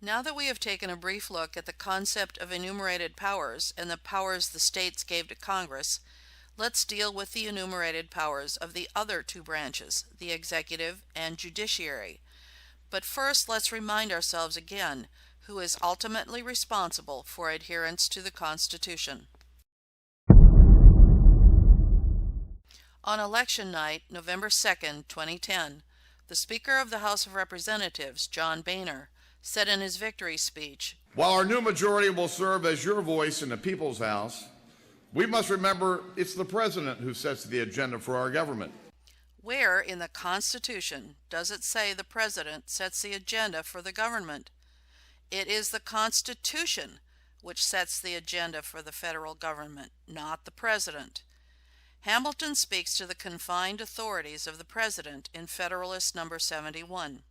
Now that we have taken a brief look at the concept of enumerated powers and the powers the states gave to Congress, let's deal with the enumerated powers of the other two branches, the executive and judiciary. But first, let's remind ourselves again who is ultimately responsible for adherence to the Constitution. On election night, November 2nd, 2010, the Speaker of the House of Representatives, John Boehner, said in his victory speech, "While our new majority will serve as your voice in the People's House, we must remember it's the President who sets the agenda for our government." Where in the Constitution does it say the President sets the agenda for the government? It is the Constitution which sets the agenda for the federal government, not the President. Hamilton speaks to the confined authorities of the President in Federalist Number 71.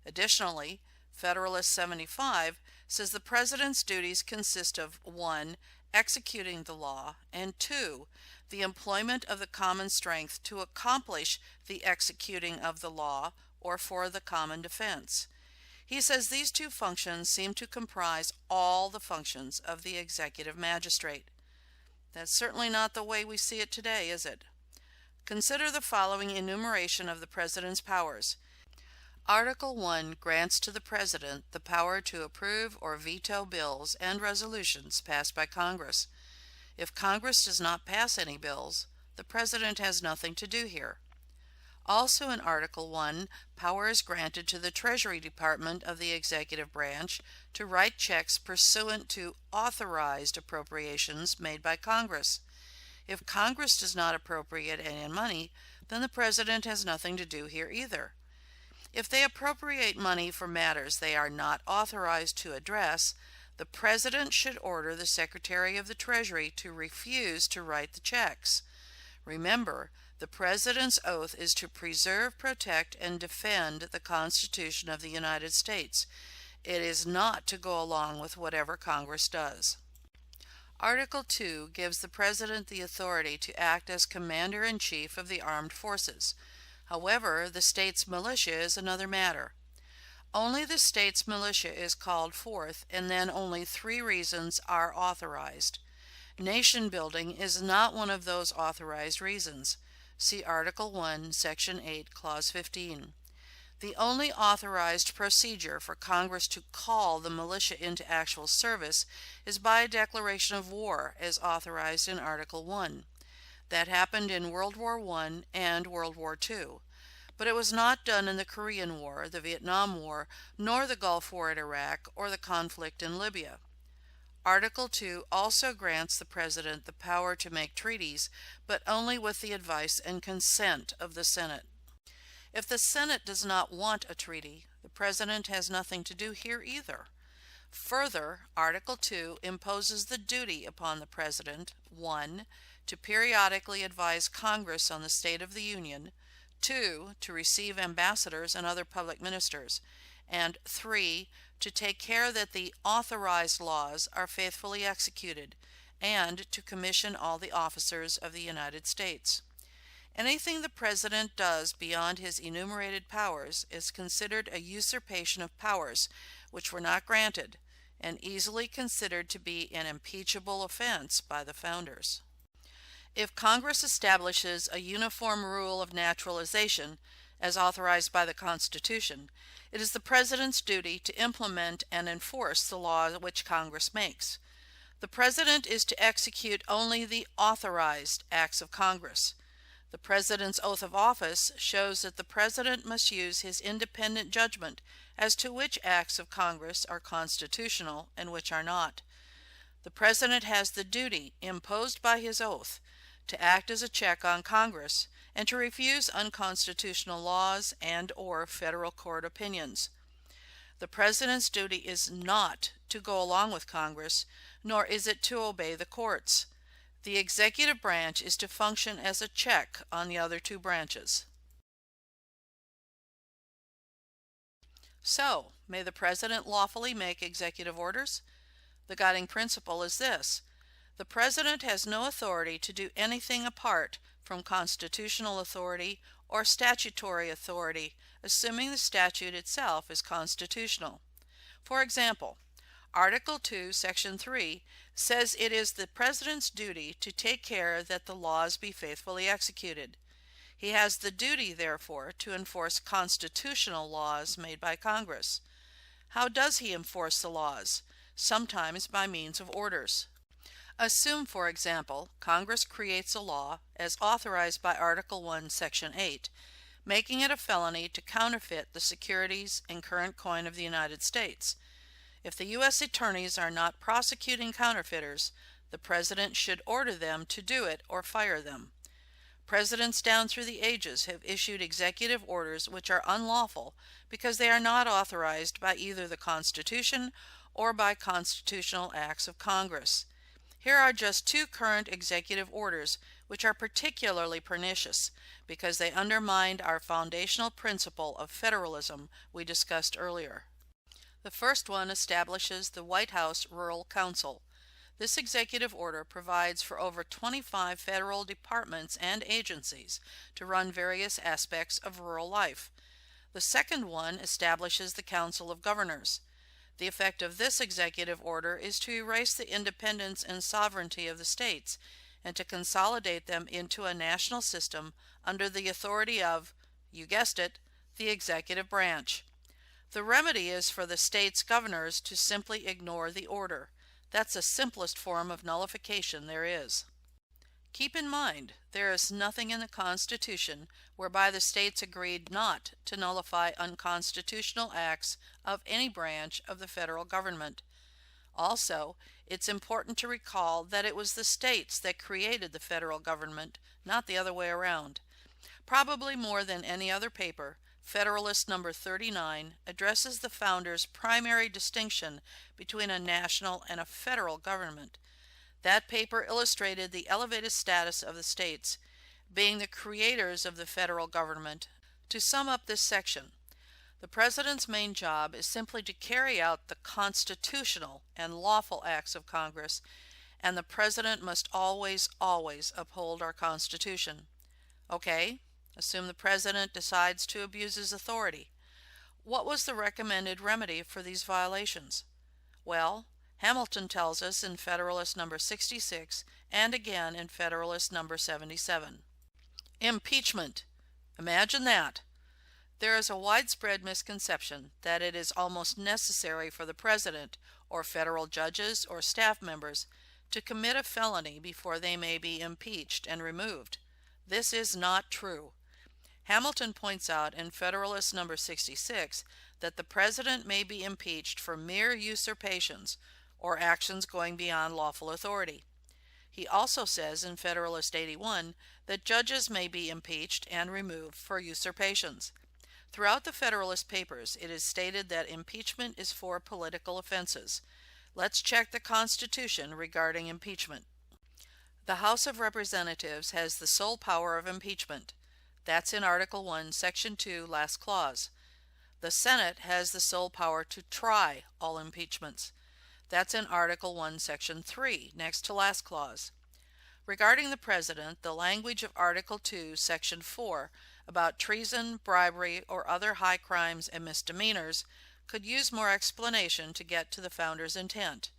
Additionally, Federalist 75 says the President's duties consist of 1. Executing the law, and 2. The employment of the common strength to accomplish the executing of the law or for the common defense. He says these two functions seem to comprise all the functions of the executive magistrate. That's certainly not the way we see it today, is it? Consider the following enumeration of the President's powers. Article 1 grants to the President the power to approve or veto bills and resolutions passed by Congress. If Congress does not pass any bills, the President has nothing to do here. Also in Article 1, power is granted to the Treasury Department of the executive branch to write checks pursuant to authorized appropriations made by Congress. If Congress does not appropriate any money, then the President has nothing to do here either. If they appropriate money for matters they are not authorized to address, the President should order the Secretary of the Treasury to refuse to write the checks. Remember, the President's oath is to preserve, protect, and defend the Constitution of the United States. It is not to go along with whatever Congress does. Article 2 gives the President the authority to act as Commander-in-Chief of the Armed Forces. However, the state's militia is another matter. Only the state's militia is called forth, and then only 3 reasons are authorized. Nation building is not one of those authorized reasons. See Article 1, Section 8, Clause 15. The only authorized procedure for Congress to call the militia into actual service is by a declaration of war, as authorized in Article 1. That happened in World War I and World War II. But it was not done in the Korean War, the Vietnam War, nor the Gulf War in Iraq, or the conflict in Libya. Article 2 also grants the President the power to make treaties, but only with the advice and consent of the Senate. If the Senate does not want a treaty, the President has nothing to do here either. Further, Article 2 imposes the duty upon the President, 1. To periodically advise Congress on the state of the Union, 2. To receive ambassadors and other public ministers, and 3. To take care that the authorized laws are faithfully executed, and to commission all the officers of the United States. Anything the President does beyond his enumerated powers is considered a usurpation of powers which were not granted, and easily considered to be an impeachable offense by the founders. If Congress establishes a uniform rule of naturalization, as authorized by the Constitution, it is the President's duty to implement and enforce the law which Congress makes. The President is to execute only the authorized acts of Congress. The President's oath of office shows that the President must use his independent judgment as to which acts of Congress are constitutional and which are not. The President has the duty imposed by his oath to act as a check on Congress and to refuse unconstitutional laws and/or federal court opinions. The President's duty is not to go along with Congress, nor is it to obey the courts. The executive branch is to function as a check on the other two branches. So, may the President lawfully make executive orders? The guiding principle is this: the President has no authority to do anything apart from constitutional authority or statutory authority, assuming the statute itself is constitutional. For example, Article 2, Section 3 says it is the President's duty to take care that the laws be faithfully executed. He has the duty, therefore, to enforce constitutional laws made by Congress. How does he enforce the laws? Sometimes by means of orders. Assume, for example, Congress creates a law, as authorized by Article 1, Section 8, making it a felony to counterfeit the securities and current coin of the United States. If the U.S. attorneys are not prosecuting counterfeiters, the President should order them to do it or fire them. Presidents down through the ages have issued executive orders which are unlawful because they are not authorized by either the Constitution or by constitutional acts of Congress. Here are just two current executive orders which are particularly pernicious because they undermined our foundational principle of federalism we discussed earlier. The first one establishes the White House Rural Council. This executive order provides for over 25 federal departments and agencies to run various aspects of rural life. The second one establishes the Council of Governors. The effect of this executive order is to erase the independence and sovereignty of the states and to consolidate them into a national system under the authority of, you guessed it, the executive branch. The remedy is for the state's governors to simply ignore the order. That's the simplest form of nullification there is. Keep in mind, there is nothing in the Constitution whereby the states agreed not to nullify unconstitutional acts of any branch of the federal government. Also, it's important to recall that it was the states that created the federal government, not the other way around. Probably more than any other paper, Federalist number 39 addresses the founders' primary distinction between a national and a federal government. That paper illustrated the elevated status of the states, being the creators of the federal government. To sum up this section, the President's main job is simply to carry out the constitutional and lawful acts of Congress, and the President must always uphold our Constitution. Okay? Assume the President decides to abuse his authority. What was the recommended remedy for these violations? Well, Hamilton tells us in Federalist number 66 and again in Federalist number 77. Impeachment. Imagine that. There is a widespread misconception that it is almost necessary for the President or federal judges or staff members to commit a felony before they may be impeached and removed. This is not true. Hamilton points out in Federalist number 66 that the President may be impeached for mere usurpations or actions going beyond lawful authority. He also says in Federalist 81 that judges may be impeached and removed for usurpations. Throughout the Federalist Papers, it is stated that impeachment is for political offenses. Let's check the Constitution regarding impeachment. The House of Representatives has the sole power of impeachment. That's in Article 1, Section 2, last clause. The Senate has the sole power to try all impeachments. That's in Article 1, Section 3, next to last clause. Regarding the President, the language of Article 2, Section 4 about treason, bribery, or other high crimes and misdemeanors could use more explanation to get to the founders' intent.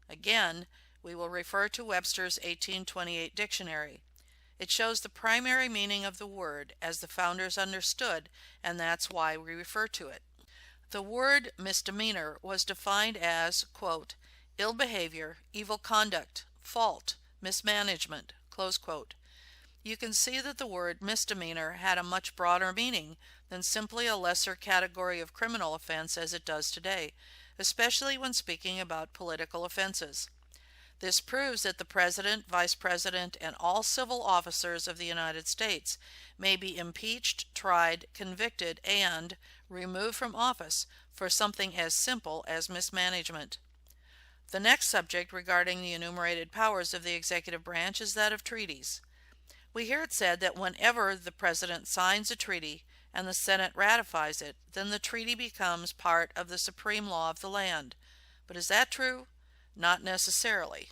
Again, we will refer to Webster's 1828 dictionary. It shows the primary meaning of the word as the founders understood, and that's why we refer to it. The word misdemeanor was defined as, quote, ill behavior, evil conduct, fault, mismanagement, close quote. You can see that the word misdemeanor had a much broader meaning than simply a lesser category of criminal offense as it does today, especially when speaking about political offenses. This proves that the President, Vice President, and all civil officers of the United States may be impeached, tried, convicted, and removed from office for something as simple as mismanagement. The next subject regarding the enumerated powers of the executive branch is that of treaties. We hear it said that whenever the President signs a treaty and the Senate ratifies it, then the treaty becomes part of the supreme law of the land. But is that true? Not necessarily.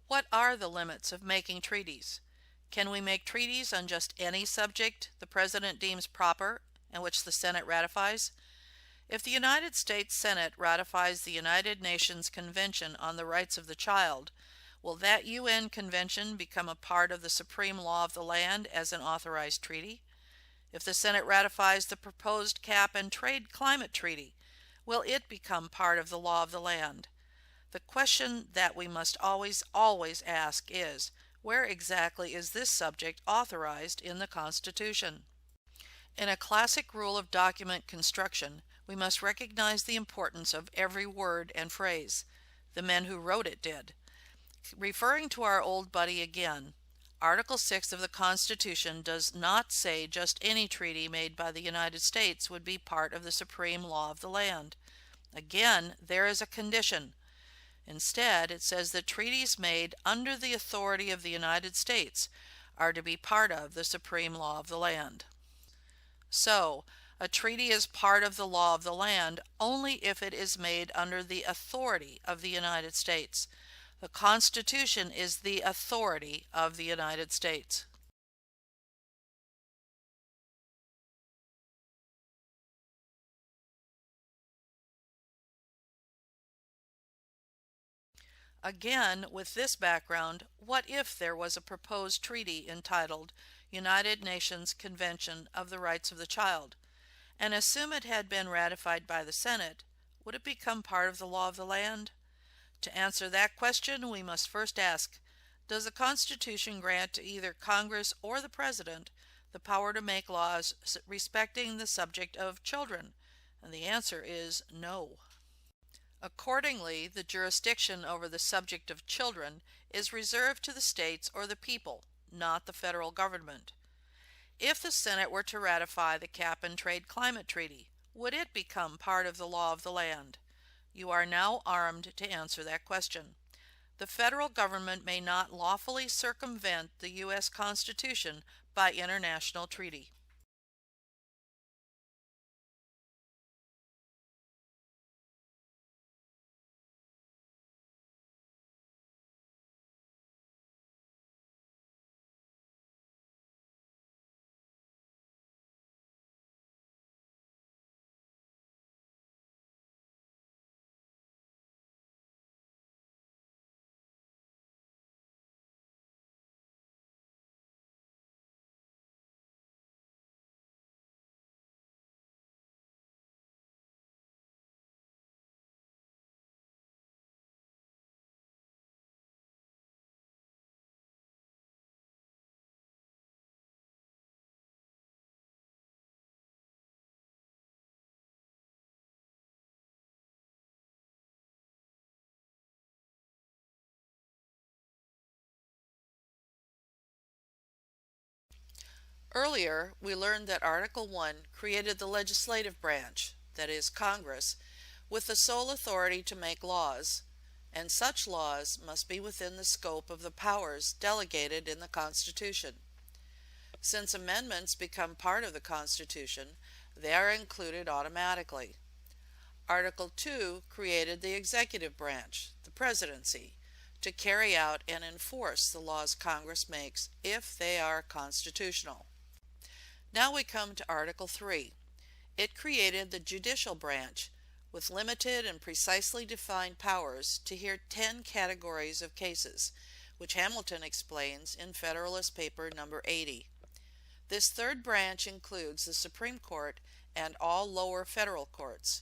What are the limits of making treaties? Can we make treaties on just any subject the President deems proper and which the Senate ratifies? If the United States Senate ratifies the United Nations Convention on the Rights of the Child, will that UN convention become a part of the supreme law of the land as an authorized treaty? If the Senate ratifies the proposed cap and trade climate treaty, will it become part of the law of the land? The question that we must always ask is, where exactly is this subject authorized in the Constitution? In a classic rule of document construction, we must recognize the importance of every word and phrase. The men who wrote it did. Referring to our old buddy again, Article 6 of the Constitution does not say just any treaty made by the United States would be part of the supreme law of the land. Again, there is a condition. Instead, it says that treaties made under the authority of the United States are to be part of the supreme law of the land. So, a treaty is part of the law of the land only if it is made under the authority of the United States. The Constitution is the authority of the United States. Again, with this background, what if there was a proposed treaty entitled United Nations Convention of the Rights of the Child, and assume it had been ratified by the Senate, would it become part of the law of the land? To answer that question, we must first ask, does the Constitution grant to either Congress or the President the power to make laws respecting the subject of children? And the answer is no. Accordingly, the jurisdiction over the subject of children is reserved to the states or the people, not the federal government. If the Senate were to ratify the Cap and Trade Climate Treaty, would it become part of the law of the land? You are now armed to answer that question. The federal government may not lawfully circumvent the U.S. Constitution by international treaty. Earlier, we learned that Article 1 created the legislative branch, that is, Congress, with the sole authority to make laws, and such laws must be within the scope of the powers delegated in the Constitution. Since amendments become part of the Constitution, they are included automatically. Article 2 created the executive branch, the presidency, to carry out and enforce the laws Congress makes if they are constitutional. Now we come to Article 3. It created the judicial branch with limited and precisely defined powers to hear 10 categories of cases, which Hamilton explains in Federalist Paper number 80. This third branch includes the Supreme Court and all lower federal courts.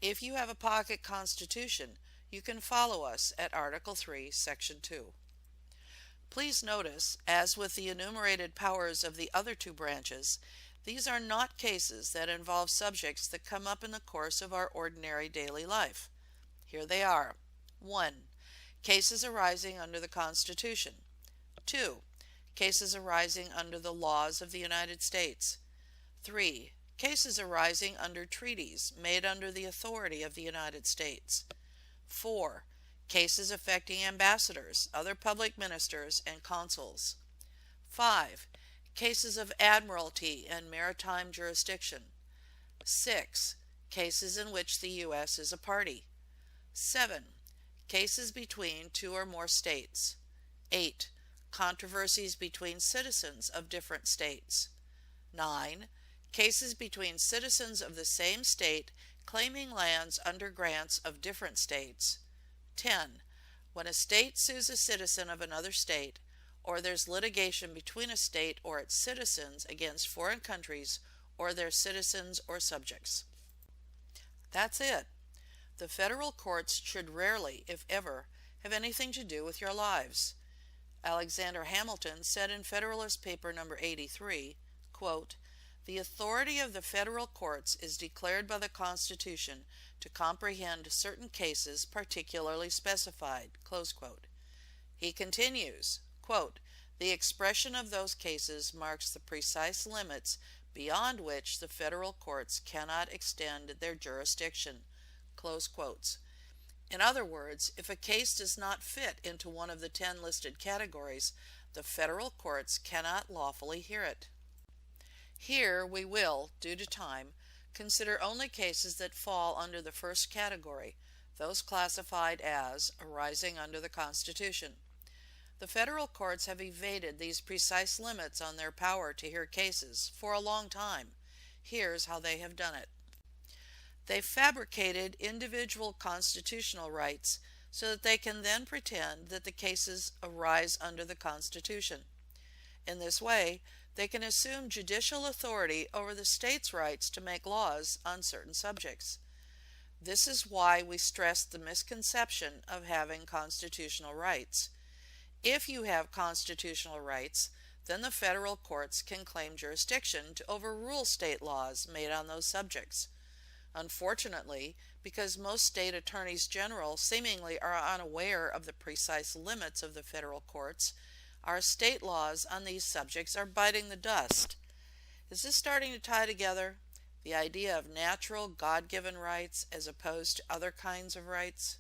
If you have a pocket constitution, you can follow us at Article 3, Section 2. Please notice, as with the enumerated powers of the other two branches, these are not cases that involve subjects that come up in the course of our ordinary daily life. Here they are. 1. Cases arising under the Constitution. 2. Cases arising under the laws of the United States. 3. Cases arising under treaties made under the authority of the United States. 4. Cases affecting ambassadors, other public ministers, and consuls. 5. Cases of admiralty and maritime jurisdiction. 6. Cases in which the U.S. is a party. 7. Cases between two or more states. 8. Controversies between citizens of different states. 9. Cases between citizens of the same state claiming lands under grants of different states. 10. When a state sues a citizen of another state, or there's litigation between a state or its citizens against foreign countries or their citizens or subjects. That's it. The federal courts should rarely, if ever, have anything to do with your lives. Alexander Hamilton said in Federalist Paper No. 83, quote, "The authority of the federal courts is declared by the Constitution to comprehend certain cases particularly specified." Close quote. He continues, quote, "The expression of those cases marks the precise limits beyond which the federal courts cannot extend their jurisdiction." Close quotes. In other words, if a case does not fit into one of the 10 listed categories, the federal courts cannot lawfully hear it. Here we will, due to time, consider only cases that fall under the first category, those classified as arising under the Constitution. The federal courts have evaded these precise limits on their power to hear cases for a long time. Here's how they have done it. They fabricated individual constitutional rights so that they can then pretend that the cases arise under the Constitution. In this way, they can assume judicial authority over the state's rights to make laws on certain subjects. This is why we stress the misconception of having constitutional rights. If you have constitutional rights, then the federal courts can claim jurisdiction to overrule state laws made on those subjects. Unfortunately, because most state attorneys general seemingly are unaware of the precise limits of the federal courts, our state laws on these subjects are biting the dust. Is this starting to tie together the idea of natural, God-given rights as opposed to other kinds of rights?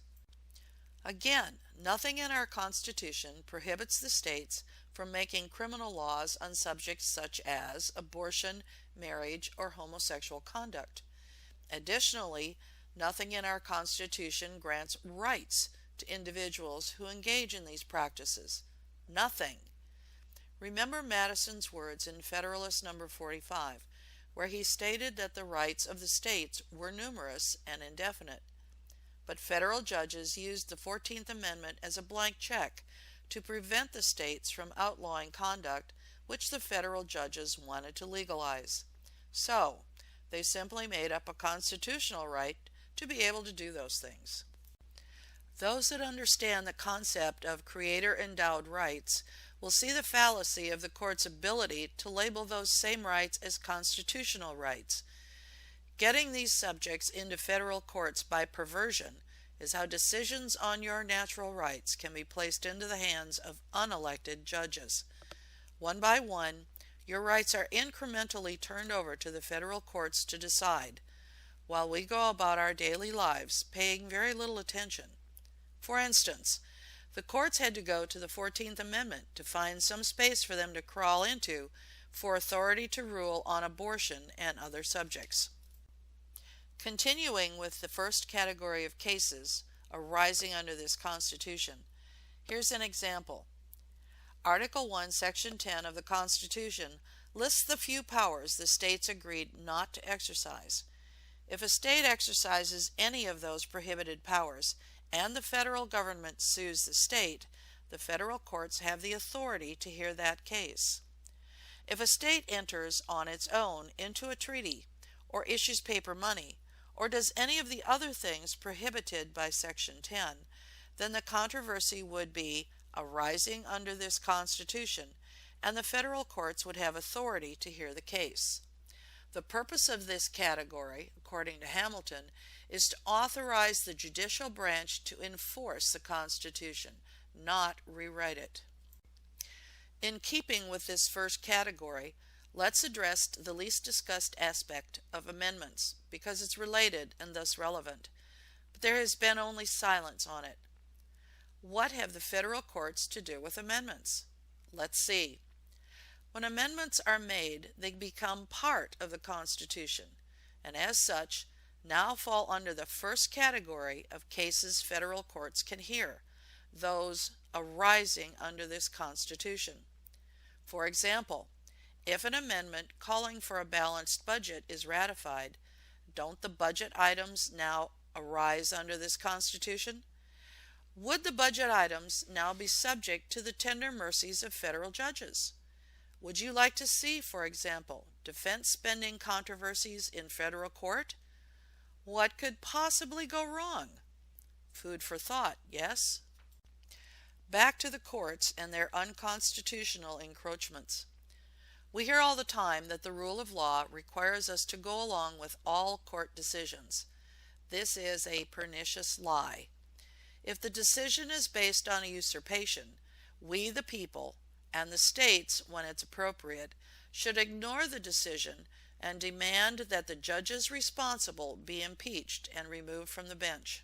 Again, nothing in our Constitution prohibits the states from making criminal laws on subjects such as abortion, marriage, or homosexual conduct. Additionally, nothing in our Constitution grants rights to individuals who engage in these practices. Nothing. Remember Madison's words in Federalist No. 45, where he stated that the rights of the states were numerous and indefinite. But federal judges used the 14th Amendment as a blank check to prevent the states from outlawing conduct which the federal judges wanted to legalize. So, they simply made up a constitutional right to be able to do those things. Those that understand the concept of creator-endowed rights will see the fallacy of the court's ability to label those same rights as constitutional rights. Getting these subjects into federal courts by perversion is how decisions on your natural rights can be placed into the hands of unelected judges. One by one, your rights are incrementally turned over to the federal courts to decide, while we go about our daily lives paying very little attention. For instance, the courts had to go to the 14th Amendment to find some space for them to crawl into for authority to rule on abortion and other subjects. Continuing with the first category of cases arising under this Constitution, here's an example. Article 1, Section 10 of the Constitution lists the few powers the states agreed not to exercise. If a state exercises any of those prohibited powers and the federal government sues the state, the federal courts have the authority to hear that case. If a state enters on its own into a treaty, or issues paper money, or does any of the other things prohibited by Section 10, then the controversy would be arising under this Constitution, and the federal courts would have authority to hear the case. The purpose of this category, according to Hamilton, is to authorize the judicial branch to enforce the Constitution, not rewrite it. In keeping with this first category, let's address the least discussed aspect of amendments, because it's related and thus relevant, but there has been only silence on it. What have the federal courts to do with amendments? Let's see. When amendments are made, they become part of the Constitution, and as such, now fall under the first category of cases federal courts can hear, those arising under this Constitution. For example, if an amendment calling for a balanced budget is ratified, don't the budget items now arise under this Constitution? Would the budget items now be subject to the tender mercies of federal judges? Would you like to see, for example, defense spending controversies in federal court? What could possibly go wrong? Food for thought, yes? Back to the courts and their unconstitutional encroachments. We hear all the time that the rule of law requires us to go along with all court decisions. This is a pernicious lie. If the decision is based on a usurpation, we the people, and the states, when it's appropriate, should ignore the decision and demand that the judges responsible be impeached and removed from the bench.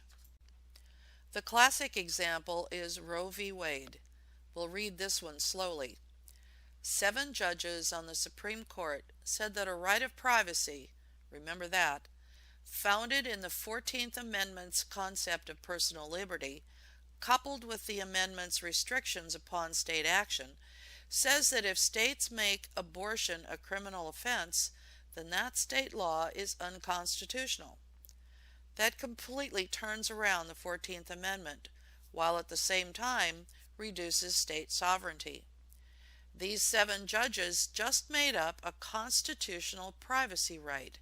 The classic example is Roe v. Wade. We'll read this one slowly. 7 judges on the Supreme Court said that a right of privacy, remember that, founded in the 14th Amendment's concept of personal liberty, coupled with the amendment's restrictions upon state action, says that if states make abortion a criminal offense, then that state law is unconstitutional. That completely turns around the 14th Amendment, while at the same time reduces state sovereignty. These 7 judges just made up a constitutional privacy right,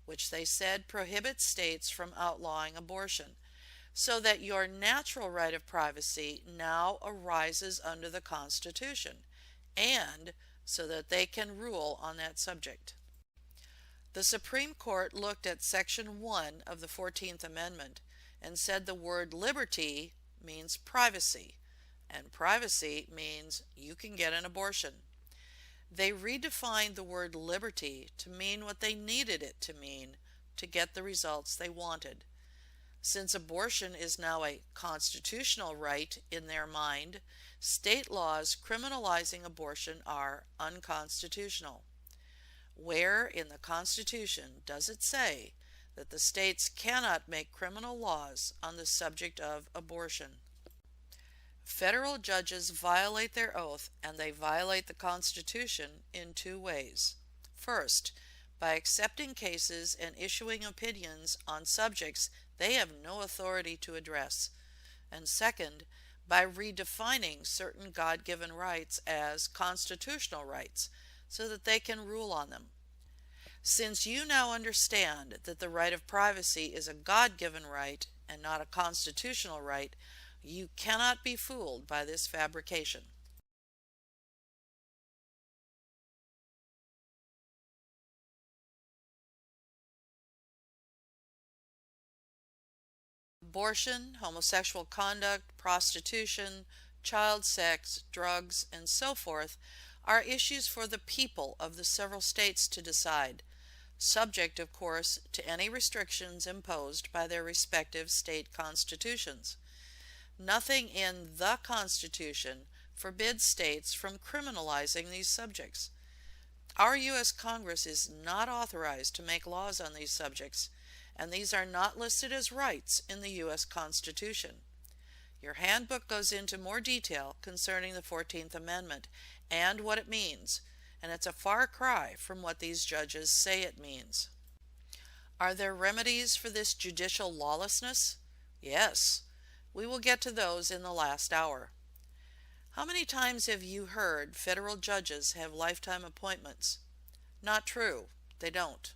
which they said prohibits states from outlawing abortion, so that your natural right of privacy now arises under the Constitution, and so that they can rule on that subject. The Supreme Court looked at Section 1 of the 14th Amendment and said the word liberty means privacy, and privacy means you can get an abortion. They redefined the word liberty to mean what they needed it to mean to get the results they wanted. Since abortion is now a constitutional right in their mind, state laws criminalizing abortion are unconstitutional. Where in the Constitution does it say that the states cannot make criminal laws on the subject of abortion? Federal judges violate their oath, and they violate the Constitution in 2 ways. First, by accepting cases and issuing opinions on subjects they have no authority to address. And second, by redefining certain God-given rights as constitutional rights so that they can rule on them. Since you now understand that the right of privacy is a God-given right and not a constitutional right, you cannot be fooled by this fabrication. Abortion, homosexual conduct, prostitution, child sex, drugs, and so forth are issues for the people of the several states to decide, subject, of course, to any restrictions imposed by their respective state constitutions. Nothing in the Constitution forbids states from criminalizing these subjects. Our U.S. Congress is not authorized to make laws on these subjects, and these are not listed as rights in the U.S. Constitution. Your handbook goes into more detail concerning the 14th Amendment and what it means, and it's a far cry from what these judges say it means. Are there remedies for this judicial lawlessness? Yes. We will get to those in the last hour. How many times have you heard federal judges have lifetime appointments? Not true. They don't.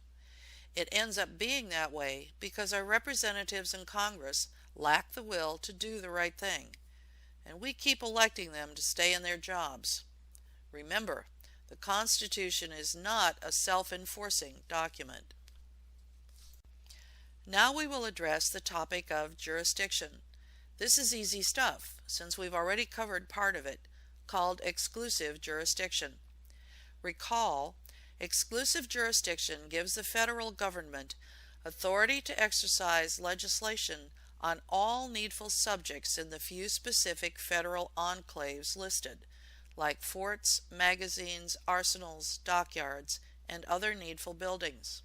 It ends up being that way because our representatives in Congress lack the will to do the right thing, and we keep electing them to stay in their jobs. Remember, the Constitution is not a self-enforcing document. Now we will address the topic of jurisdiction. This is easy stuff, since we've already covered part of it, called exclusive jurisdiction. Recall, exclusive jurisdiction gives the federal government authority to exercise legislation on all needful subjects in the few specific federal enclaves listed, like forts, magazines, arsenals, dockyards, and other needful buildings.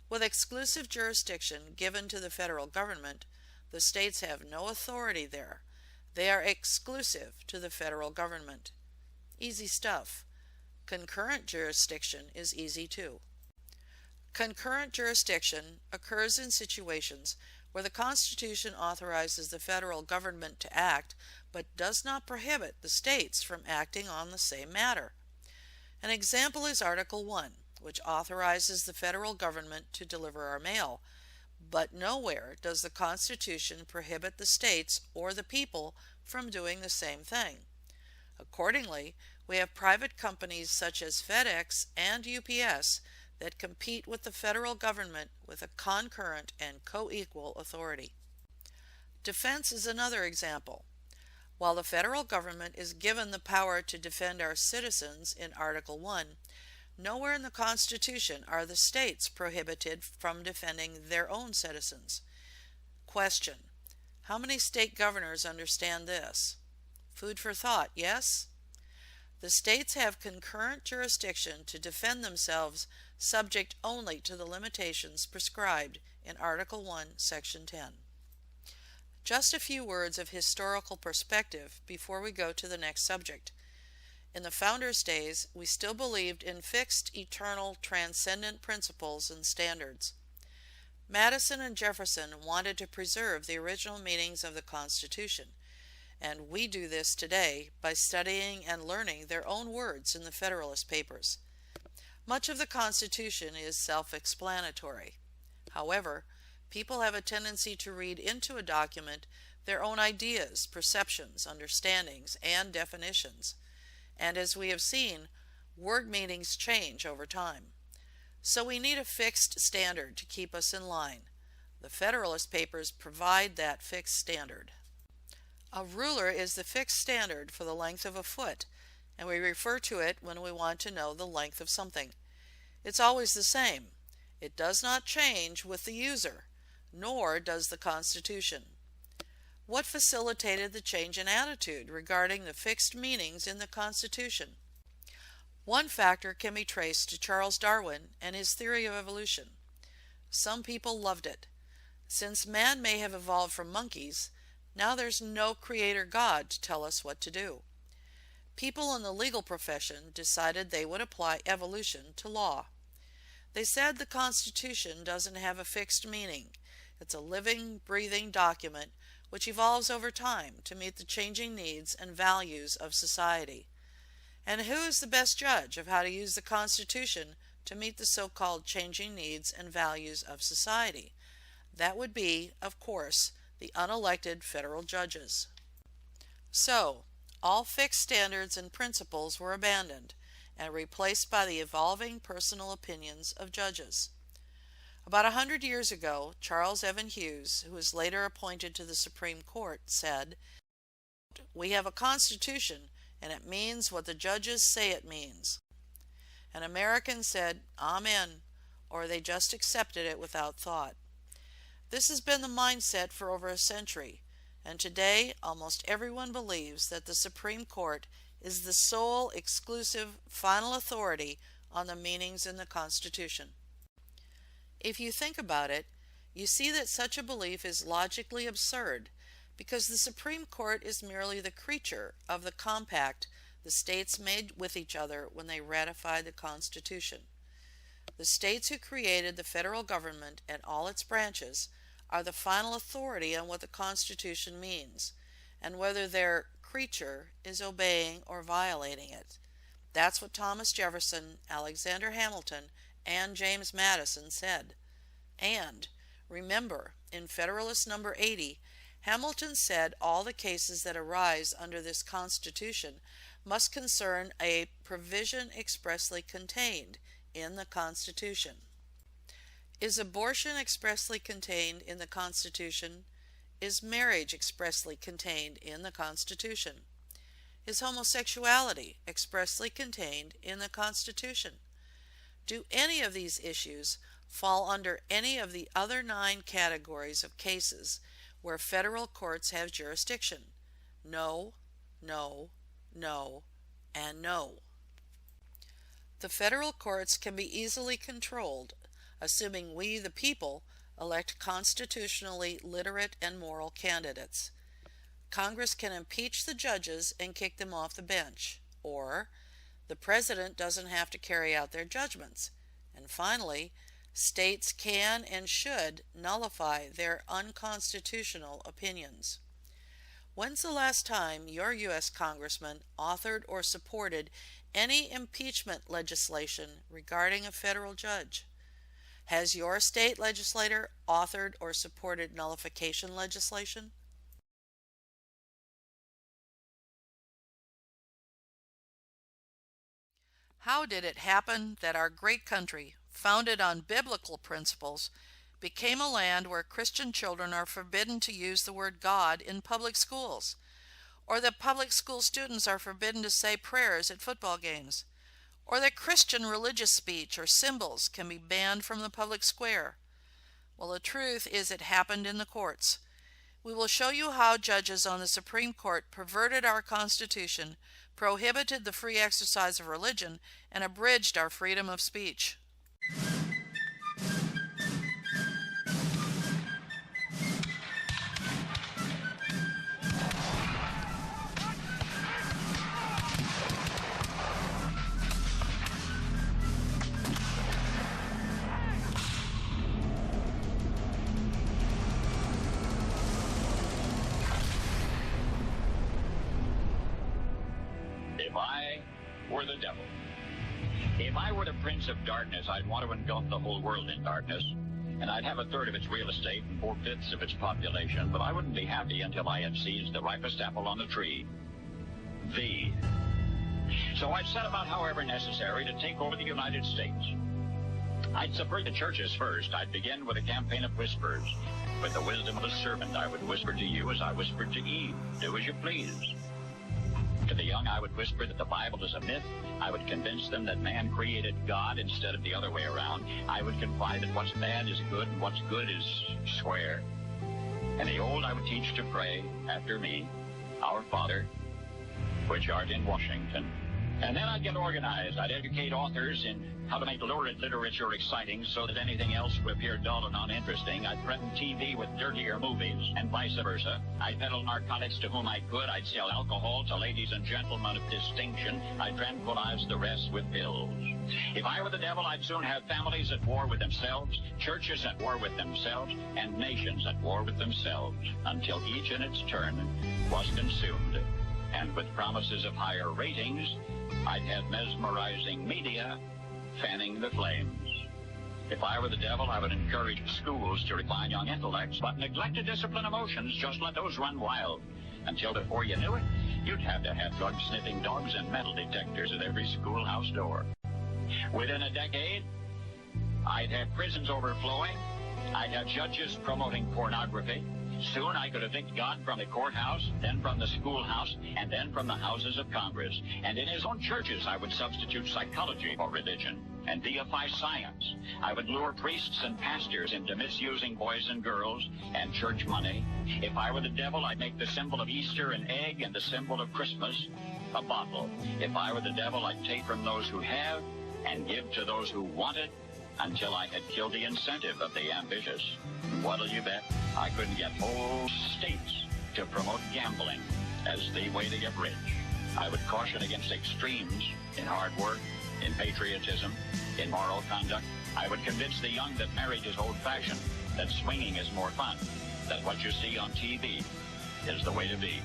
With exclusive jurisdiction given to the federal government, the states have no authority there. They are exclusive to the federal government. Easy stuff. Concurrent jurisdiction is easy too. Concurrent jurisdiction occurs in situations where the Constitution authorizes the federal government to act, but does not prohibit the states from acting on the same matter. An example is Article 1, which authorizes the federal government to deliver our mail, but nowhere does the Constitution prohibit the states or the people from doing the same thing. Accordingly, we have private companies such as FedEx and UPS that compete with the federal government with a concurrent and co-equal authority. Defense is another example. While the federal government is given the power to defend our citizens in Article 1, nowhere in the Constitution are the states prohibited from defending their own citizens. Question: how many state governors understand this? Food for thought, yes? The states have concurrent jurisdiction to defend themselves, subject only to the limitations prescribed in Article 1, Section 10. Just a few words of historical perspective before we go to the next subject. In the Founders' days, we still believed in fixed, eternal, transcendent principles and standards. Madison and Jefferson wanted to preserve the original meanings of the Constitution, and we do this today by studying and learning their own words in the Federalist Papers. Much of the Constitution is self-explanatory. However, people have a tendency to read into a document their own ideas, perceptions, understandings, and definitions. And as we have seen, word meanings change over time. So we need a fixed standard to keep us in line. The Federalist Papers provide that fixed standard. A ruler is the fixed standard for the length of a foot, and we refer to it when we want to know the length of something. It's always the same. It does not change with the user, nor does the Constitution. What facilitated the change in attitude regarding the fixed meanings in the Constitution? One factor can be traced to Charles Darwin and his theory of evolution. Some people loved it. Since man may have evolved from monkeys, now there's no creator God to tell us what to do. People in the legal profession decided they would apply evolution to law. They said the Constitution doesn't have a fixed meaning. It's a living, breathing document which evolves over time to meet the changing needs and values of society. And who is the best judge of how to use the Constitution to meet the so-called changing needs and values of society? That would be, of course, the unelected federal judges. So, all fixed standards and principles were abandoned and replaced by the evolving personal opinions of judges. About 100 years ago, Charles Evan Hughes, who was later appointed to the Supreme Court, said, "We have a Constitution, and it means what the judges say it means." And Americans said, "Amen," or they just accepted it without thought. This has been the mindset for over a century, and today almost everyone believes that the Supreme Court is the sole, exclusive, final authority on the meanings in the Constitution. If you think about it, you see that such a belief is logically absurd, because the Supreme Court is merely the creature of the compact the states made with each other when they ratified the Constitution. The states who created the federal government and all its branches are the final authority on what the Constitution means, and whether their creature is obeying or violating it. That's what Thomas Jefferson, Alexander Hamilton, and James Madison said. And, remember, in Federalist number 80, Hamilton said all the cases that arise under this Constitution must concern a provision expressly contained in the Constitution. Is abortion expressly contained in the Constitution? Is marriage expressly contained in the Constitution? Is homosexuality expressly contained in the Constitution? Do any of these issues fall under any of the other 9 categories of cases where federal courts have jurisdiction? No, no, no, and no. The federal courts can be easily controlled, assuming we, the people, elect constitutionally literate and moral candidates. Congress can impeach the judges and kick them off the bench, or the president doesn't have to carry out their judgments. And finally, States can and should nullify their unconstitutional opinions. When's the last time your U.S. congressman authored or supported any impeachment legislation regarding a federal judge? Has your state legislator authored or supported nullification legislation? How did it happen that our great country, founded on biblical principles, became a land where Christian children are forbidden to use the word God in public schools, or that public school students are forbidden to say prayers at football games, or that Christian religious speech or symbols can be banned from the public square? Well, the truth is it happened in the courts. We will show you how judges on the Supreme Court perverted our Constitution, prohibited the free exercise of religion, and abridged our freedom of speech. If I were the devil, if I were the prince of darkness, I'd want to engulf the whole world in darkness, and I'd have a third of its real estate and 4/5 of its population, but I wouldn't be happy until I had seized the ripest apple on the tree. So I'd set about, however necessary, to take over the United States. I'd subvert the churches first. I'd begin with a campaign of whispers. With the wisdom of a servant, I would whisper to you as I whispered to Eve, do as you please. To the young, I would whisper that the Bible is a myth. I would convince them that man created God instead of the other way around. I would confide that what's bad is good and what's good is square. And the old, I would teach to pray after me, Our Father, which art in Washington. And then I'd get organized. I'd educate authors in how to make lurid literature exciting so that anything else would appear dull and uninteresting. I'd threaten TV with dirtier movies and vice versa. I'd peddle narcotics to whom I could. I'd sell alcohol to ladies and gentlemen of distinction. I'd tranquilize the rest with pills. If I were the devil, I'd soon have families at war with themselves, churches at war with themselves, and nations at war with themselves, until each in its turn was consumed. And with promises of higher ratings, I'd have mesmerizing media fanning the flames. If I were the devil, I would encourage schools to refine young intellects, but neglect to discipline emotions. Just let those run wild. Until before you knew it, you'd have to have drug-sniffing dogs and metal detectors at every schoolhouse door. Within a decade, I'd have prisons overflowing. I'd have judges promoting pornography. Soon I could evict God from the courthouse, then from the schoolhouse, and then from the houses of Congress. And in his own churches, I would substitute psychology for religion and deify science. I would lure priests and pastors into misusing boys and girls and church money. If I were the devil, I'd make the symbol of Easter an egg and the symbol of Christmas a bottle. If I were the devil, I'd take from those who have and give to those who want it, until I had killed the incentive of the ambitious. What'll you bet? I couldn't get whole states to promote gambling as the way to get rich. I would caution against extremes in hard work, in patriotism, in moral conduct. I would convince the young that marriage is old-fashioned, that swinging is more fun, that what you see on TV is the way to be.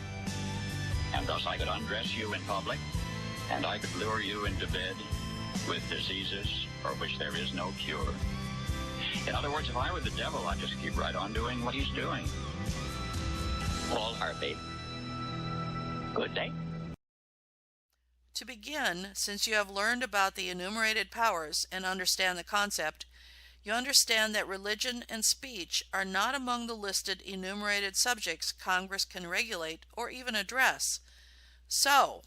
And thus I could undress you in public, and I could lure you into bed with diseases for which there is no cure. In other words, if I were the devil, I'd just keep right on doing what he's doing. Paul Harvey. Good day. To begin, since you have learned about the enumerated powers and understand the concept, you understand that religion and speech are not among the listed enumerated subjects Congress can regulate or even address. So,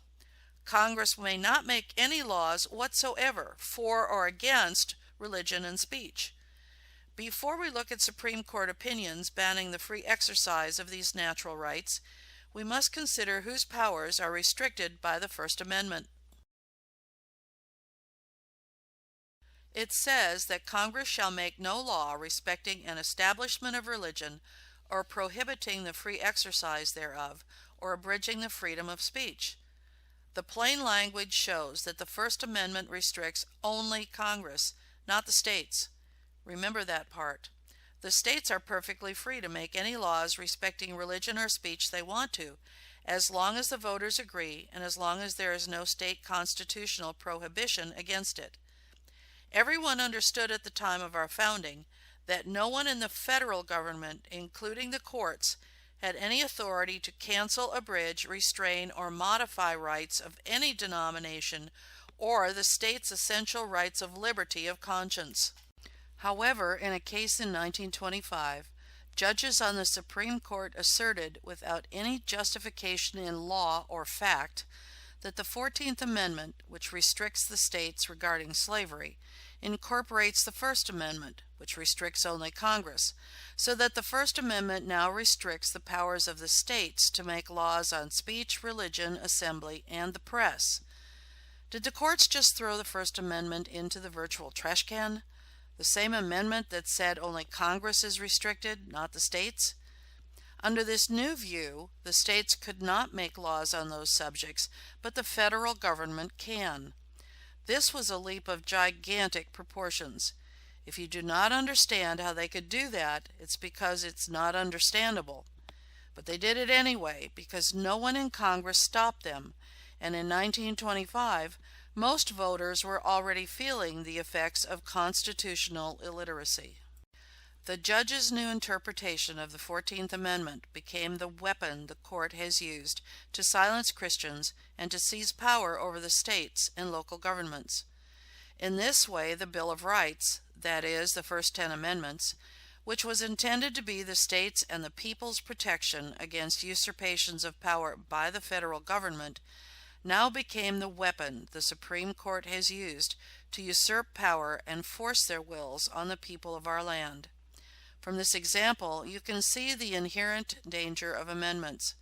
Congress may not make any laws whatsoever for or against religion and speech. Before we look at Supreme Court opinions banning the free exercise of these natural rights, we must consider whose powers are restricted by the First Amendment. It says that Congress shall make no law respecting an establishment of religion, or prohibiting the free exercise thereof, or abridging the freedom of speech. The plain language shows that the First Amendment restricts only Congress, not the states. Remember that part. The states are perfectly free to make any laws respecting religion or speech they want to, as long as the voters agree and as long as there is no state constitutional prohibition against it. Everyone understood at the time of our founding that no one in the federal government, including the courts, had any authority to cancel, abridge, restrain, or modify rights of any denomination or the state's essential rights of liberty of conscience. However, in a case in 1925, judges on the Supreme Court asserted, without any justification in law or fact, that the 14th Amendment, which restricts the states regarding slavery, incorporates the First Amendment, which restricts only Congress, so that the First Amendment now restricts the powers of the states to make laws on speech, religion, assembly, and the press. Did the courts just throw the First Amendment into the virtual trash can? The same amendment that said only Congress is restricted, not the states? Under this new view, the states could not make laws on those subjects, but the federal government can. This was a leap of gigantic proportions. If you do not understand how they could do that, it's because it's not understandable. But they did it anyway, because no one in Congress stopped them, and in 1925, most voters were already feeling the effects of constitutional illiteracy. The judge's new interpretation of the 14th Amendment became the weapon the court has used to silence Christians and to seize power over the states and local governments. In this way, the Bill of Rights, that is, the first 10 amendments, which was intended to be the states' and the people's protection against usurpations of power by the federal government, now became the weapon the Supreme Court has used to usurp power and force their wills on the people of our land. From this example, you can see the inherent danger of amendments.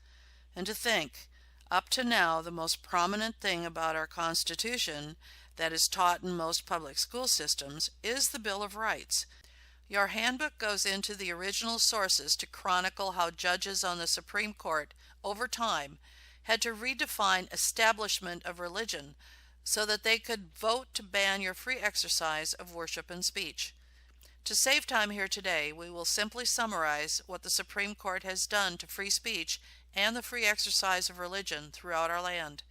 And to think, up to now, the most prominent thing about our Constitution that is taught in most public school systems is the Bill of Rights. Your handbook goes into the original sources to chronicle how judges on the Supreme Court, over time, had to redefine establishment of religion so that they could vote to ban your free exercise of worship and speech. To save time here today, we will simply summarize what the Supreme Court has done to free speech and the free exercise of religion throughout our land.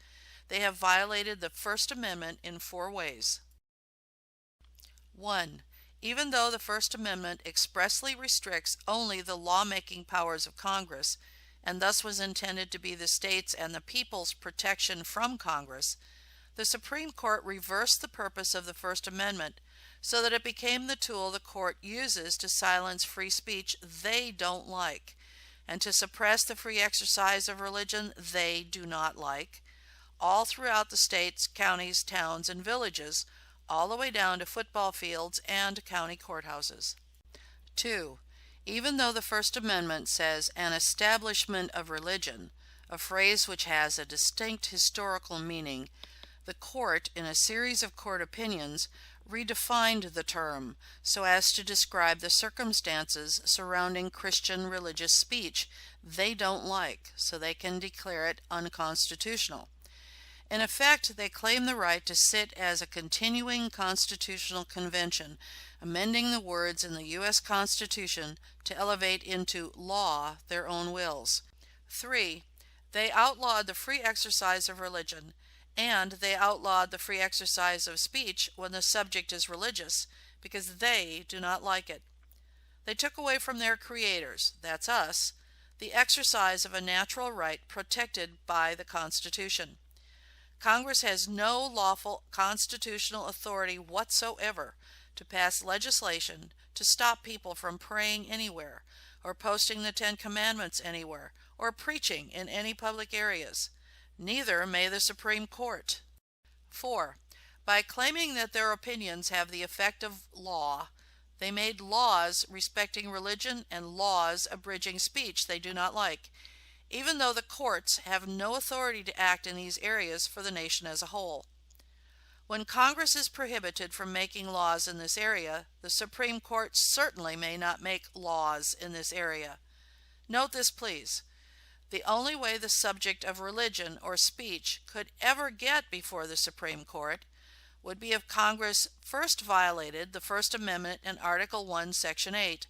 They have violated the First Amendment in 4 ways. 1. Even though the First Amendment expressly restricts only the lawmaking powers of Congress, and thus was intended to be the states' and the people's protection from Congress, the Supreme Court reversed the purpose of the First Amendment so that it became the tool the court uses to silence free speech they don't like, and to suppress the free exercise of religion they do not like, all throughout the states, counties, towns, and villages, all the way down to football fields and county courthouses. 2. Even though the First Amendment says an establishment of religion, a phrase which has a distinct historical meaning, the court, in a series of court opinions, redefined the term so as to describe the circumstances surrounding Christian religious speech they don't like, so they can declare it unconstitutional. In effect, they claim the right to sit as a continuing constitutional convention, amending the words in the U.S. Constitution to elevate into law their own wills. 3. They outlawed the free exercise of religion, and they outlawed the free exercise of speech when the subject is religious, because they do not like it. They took away from their creators, that's us, the exercise of a natural right protected by the Constitution. Congress has no lawful constitutional authority whatsoever to pass legislation to stop people from praying anywhere, or posting the 10 Commandments anywhere, or preaching in any public areas. Neither may the Supreme Court. 4. By claiming that their opinions have the effect of law, they made laws respecting religion and laws abridging speech they do not like, even though the courts have no authority to act in these areas for the nation as a whole. When Congress is prohibited from making laws in this area, the Supreme Court certainly may not make laws in this area. Note this, please. The only way the subject of religion or speech could ever get before the Supreme Court would be if Congress first violated the First Amendment in Article 1, Section 8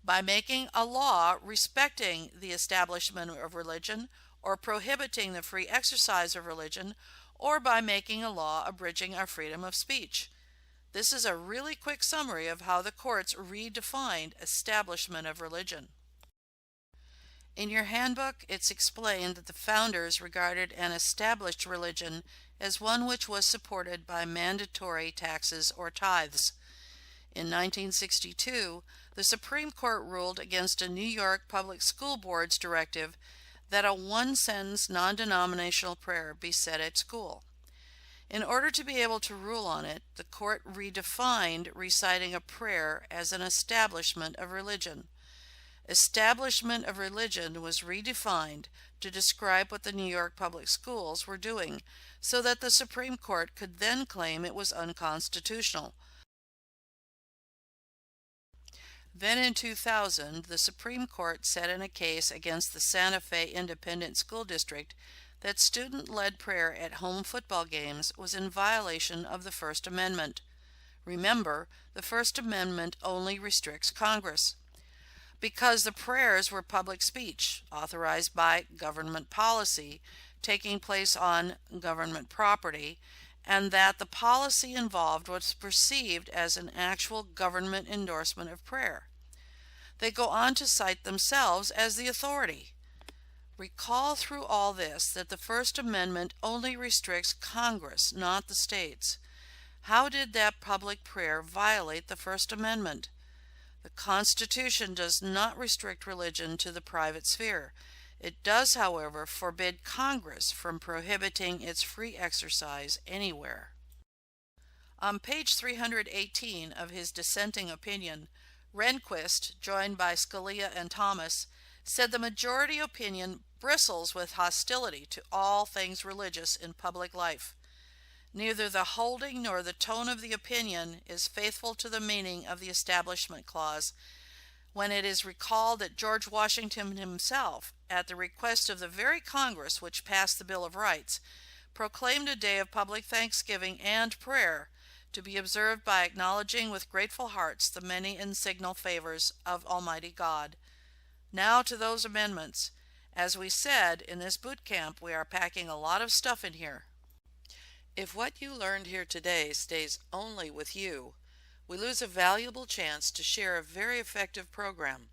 by making a law respecting the establishment of religion or prohibiting the free exercise of religion, or by making a law abridging our freedom of speech. This is a really quick summary of how the courts redefined establishment of religion. In your handbook, it's explained that the founders regarded an established religion as one which was supported by mandatory taxes or tithes. In 1962, the Supreme Court ruled against a New York Public School Board's directive that a one-sentence non-denominational prayer be said at school. In order to be able to rule on it, the court redefined reciting a prayer as an establishment of religion. Establishment of religion was redefined to describe what the New York public schools were doing, so that the Supreme Court could then claim it was unconstitutional. Then in 2000, the Supreme Court said in a case against the Santa Fe Independent School District that student-led prayer at home football games was in violation of the First Amendment. Remember, the First Amendment only restricts Congress. Because the prayers were public speech, authorized by government policy, taking place on government property, and that the policy involved was perceived as an actual government endorsement of prayer. They go on to cite themselves as the authority. Recall through all this that the First Amendment only restricts Congress, not the states. How did that public prayer violate the First Amendment? The Constitution does not restrict religion to the private sphere. It does, however, forbid Congress from prohibiting its free exercise anywhere. On page 318 of his dissenting opinion, Rehnquist, joined by Scalia and Thomas, said the majority opinion bristles with hostility to all things religious in public life. Neither the holding nor the tone of the opinion is faithful to the meaning of the Establishment Clause, when it is recalled that George Washington himself, at the request of the very Congress which passed the Bill of Rights, proclaimed a day of public thanksgiving and prayer to be observed by acknowledging with grateful hearts the many and signal favors of Almighty God. Now to those amendments. As we said, in this boot camp we are packing a lot of stuff in here. If what you learned here today stays only with you, we lose a valuable chance to share a very effective program.